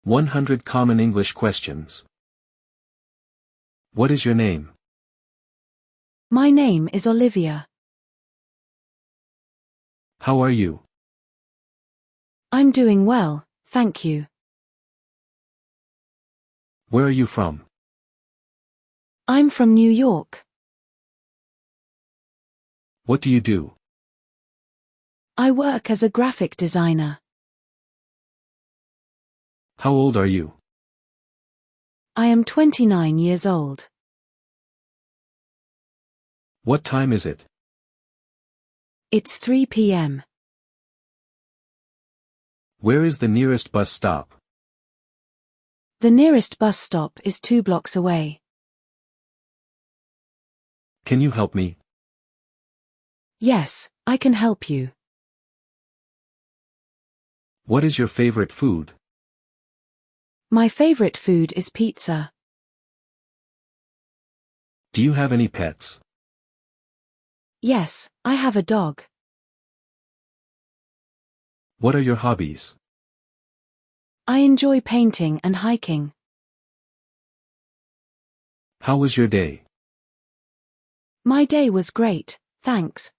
100 Common English Questions. What is your name? My name is Olivia. How are you? I'm doing well, thank you. Where are you from? I'm from New York. What do you do? I work as a graphic designer. How old are you? I am 29 years old. What time is it? It's 3 p.m. Where is the nearest bus stop? The nearest bus stop is 2 blocks away. Can you help me? Yes, I can help you. What is your favorite food? My favorite food is pizza. Do you have any pets? Yes, I have a dog. What are your hobbies? I enjoy painting and hiking. How was your day? My day was great, thanks.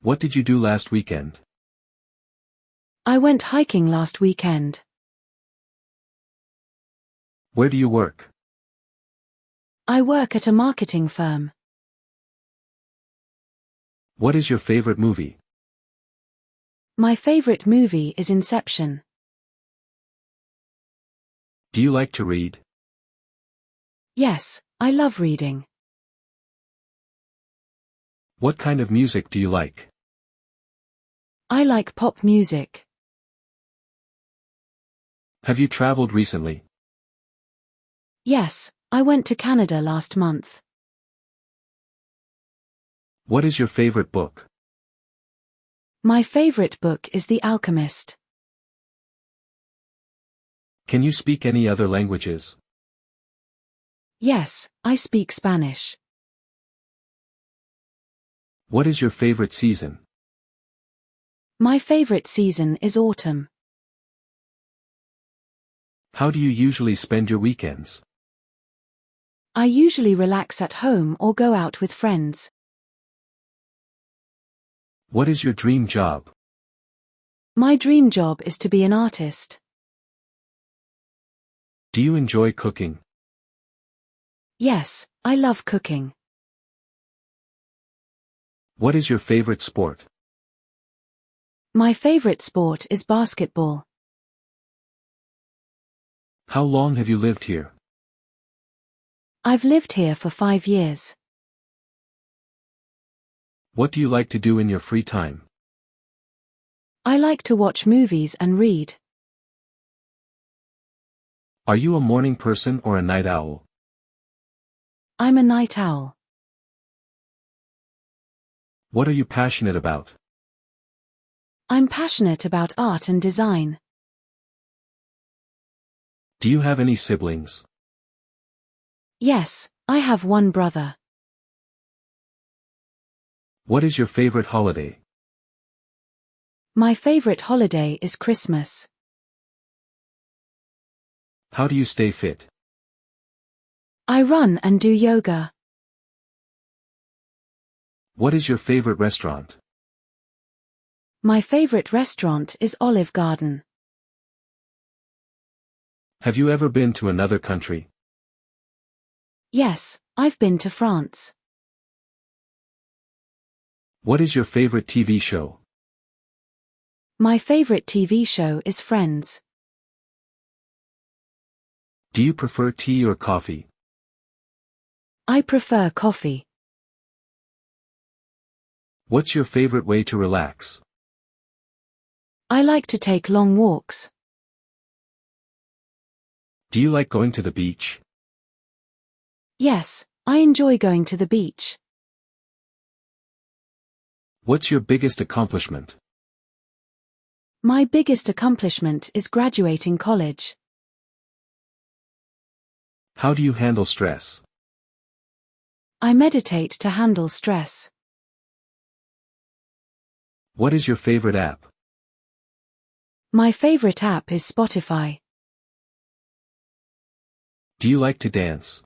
What did you do last weekend? I went hiking last weekend. Where do you work? I work at a marketing firm. What is your favorite movie? My favorite movie is Inception. Do you like to read? Yes, I love reading. What kind of music do you like? I like pop music. Have you traveled recently? Yes, I went to Canada last month. What is your favorite book? My favorite book is The Alchemist. Can you speak any other languages? Yes, I speak Spanish. What is your favorite season? My favorite season is autumn. How do you usually spend your weekends? I usually relax at home or go out with friends. What is your dream job? My dream job is to be an artist. Do you enjoy cooking? Yes, I love cooking. What is your favorite sport? My favorite sport is basketball. How long have you lived here? I've lived here for 5 years. What do you like to do in your free time? I like to watch movies and read. Are you a morning person or a night owl? I'm a night owl. What are you passionate about? I'm passionate about art and design. Do you have any siblings? Yes, I have one brother. What is your favorite holiday? My favorite holiday is Christmas. How do you stay fit? I run and do yoga. What is your favorite restaurant? My favorite restaurant is Olive Garden. Have you ever been to another country? Yes, I've been to France. What is your favorite TV show? My favorite TV show is Friends. Do you prefer tea or coffee? I prefer coffee. What's your favorite way to relax? I like to take long walks. Do you like going to the beach? Yes, I enjoy going to the beach. What's your biggest accomplishment? My biggest accomplishment is graduating college. How do you handle stress? I meditate to handle stress. What is your favorite app? My favorite app is Spotify. Do you like to dance?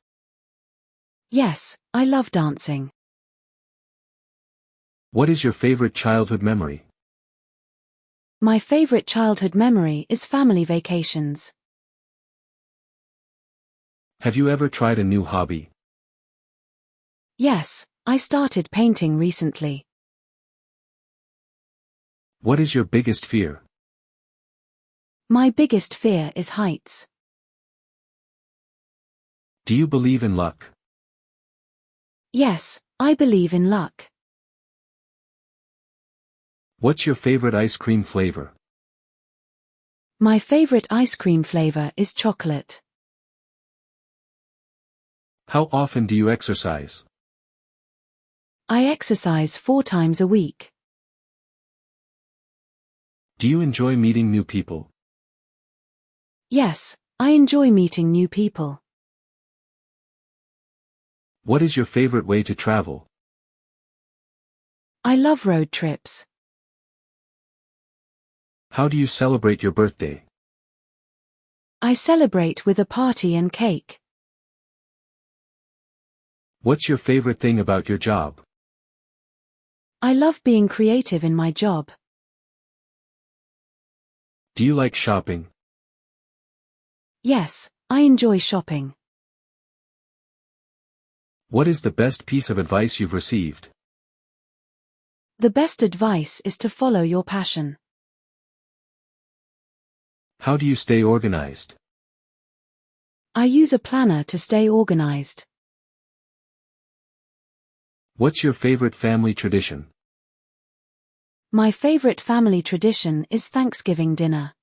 Yes, I love dancing. What is your favorite childhood memory? My favorite childhood memory is family vacations. Have you ever tried a new hobby? Yes, I started painting recently. What is your biggest fear? My biggest fear is heights. Do you believe in luck? Yes, I believe in luck. What's your favorite ice cream flavor? My favorite ice cream flavor is chocolate. How often do you exercise? I exercise 4 times a week. Do you enjoy meeting new people? Yes, I enjoy meeting new people. What is your favorite way to travel? I love road trips. How do you celebrate your birthday? I celebrate with a party and cake. What's your favorite thing about your job? I love being creative in my job. Do you like shopping? Yes, I enjoy shopping. What is the best piece of advice you've received? The best advice is to follow your passion. How do you stay organized? I use a planner to stay organized. What's your favorite family tradition? My favorite family tradition is Thanksgiving dinner.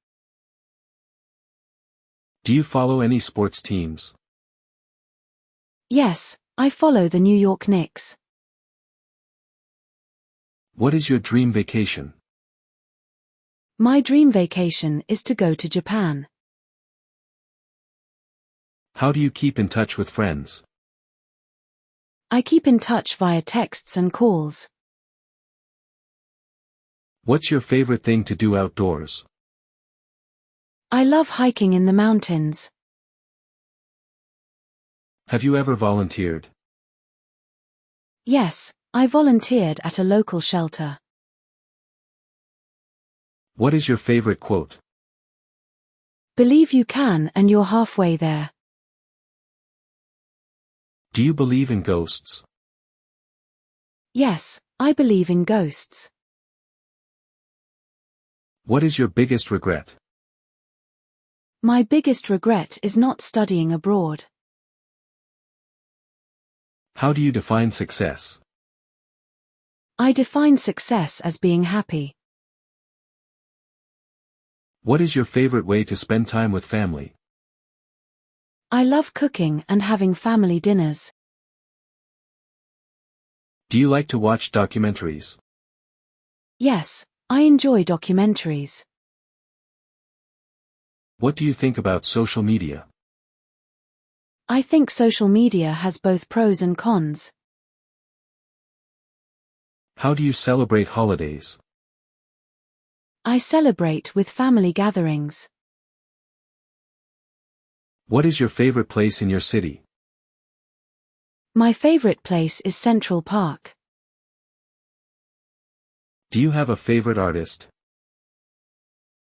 Do you follow any sports teams? Yes, I follow the New York Knicks. What is your dream vacation? My dream vacation is to go to Japan. How do you keep in touch with friends? I keep in touch via texts and calls. What's your favorite thing to do outdoors? I love hiking in the mountains. Have you ever volunteered? Yes, I volunteered at a local shelter. What is your favorite quote? Believe you can and you're halfway there. Do you believe in ghosts? Yes, I believe in ghosts. What is your biggest regret? My biggest regret is not studying abroad. How do you define success? I define success as being happy. What is your favorite way to spend time with family? I love cooking and having family dinners. Do you like to watch documentaries? Yes, I enjoy documentaries. What do you think about social media? I think social media has both pros and cons. How do you celebrate holidays? I celebrate with family gatherings. What is your favorite place in your city? My favorite place is Central Park. Do you have a favorite artist?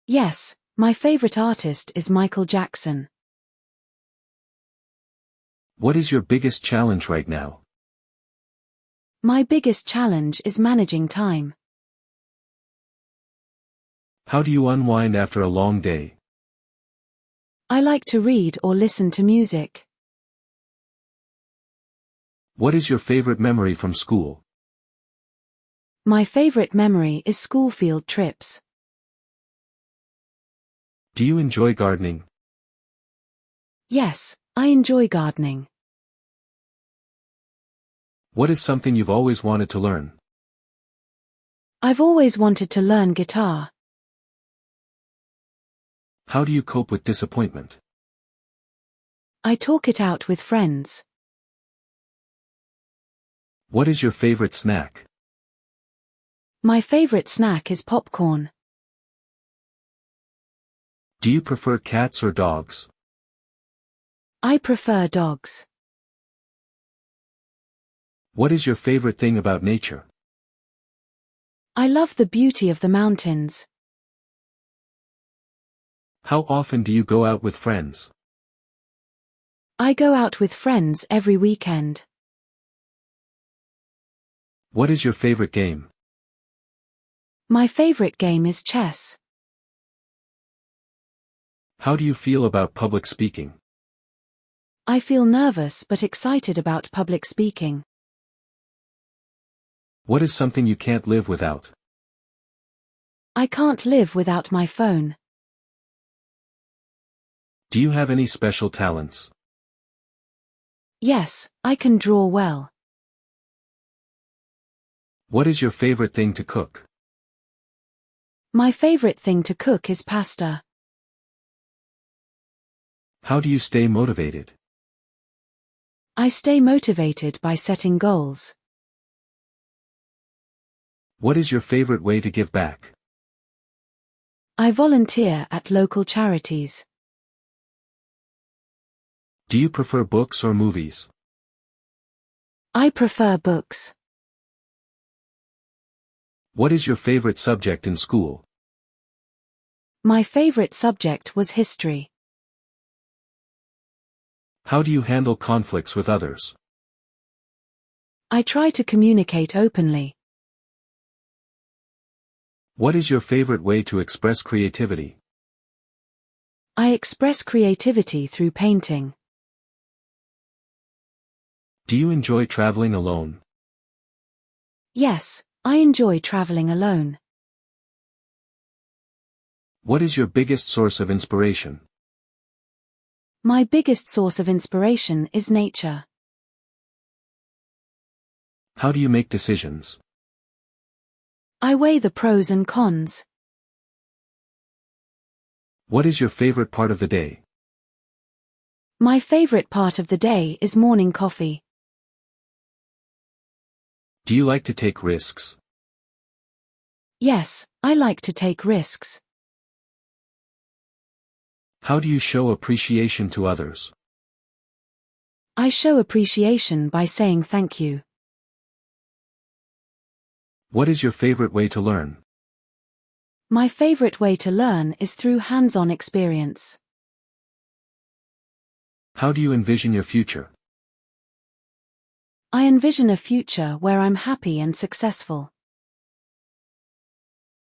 Yes, my favorite artist is Michael Jackson. What is your biggest challenge right now? My biggest challenge is managing time. How do you unwind after a long day? I like to read or listen to music. What is your favorite memory from school? My favorite memory is school field trips. Do you enjoy gardening? Yes, I enjoy gardening. What is something you've always wanted to learn? I've always wanted to learn guitar. How do you cope with disappointment? I talk it out with friends. What is your favorite snack? My favorite snack is popcorn. Do you prefer cats or dogs? I prefer dogs. What is your favorite thing about nature? I love the beauty of the mountains. How often do you go out with friends? I go out with friends every weekend. What is your favorite game? My favorite game is chess. How do you feel about public speaking? I feel nervous but excited about public speaking. What is something you can't live without? I can't live without my phone. Do you have any special talents? Yes, I can draw well. What is your favorite thing to cook? My favorite thing to cook is pasta. How do you stay motivated? I stay motivated by setting goals. What is your favorite way to give back? I volunteer at local charities. Do you prefer books or movies? I prefer books. What is your favorite subject in school? My favorite subject was history. How do you handle conflicts with others? I try to communicate openly. What is your favorite way to express creativity? I express creativity through painting. Do you enjoy traveling alone? Yes, I enjoy traveling alone. What is your biggest source of inspiration? My biggest source of inspiration is nature. How do you make decisions? I weigh the pros and cons. What is your favorite part of the day? My favorite part of the day is morning coffee. Do you like to take risks? Yes, I like to take risks. How do you show appreciation to others? I show appreciation by saying thank you. What is your favorite way to learn? My favorite way to learn is through hands-on experience. How do you envision your future? I envision a future where I'm happy and successful.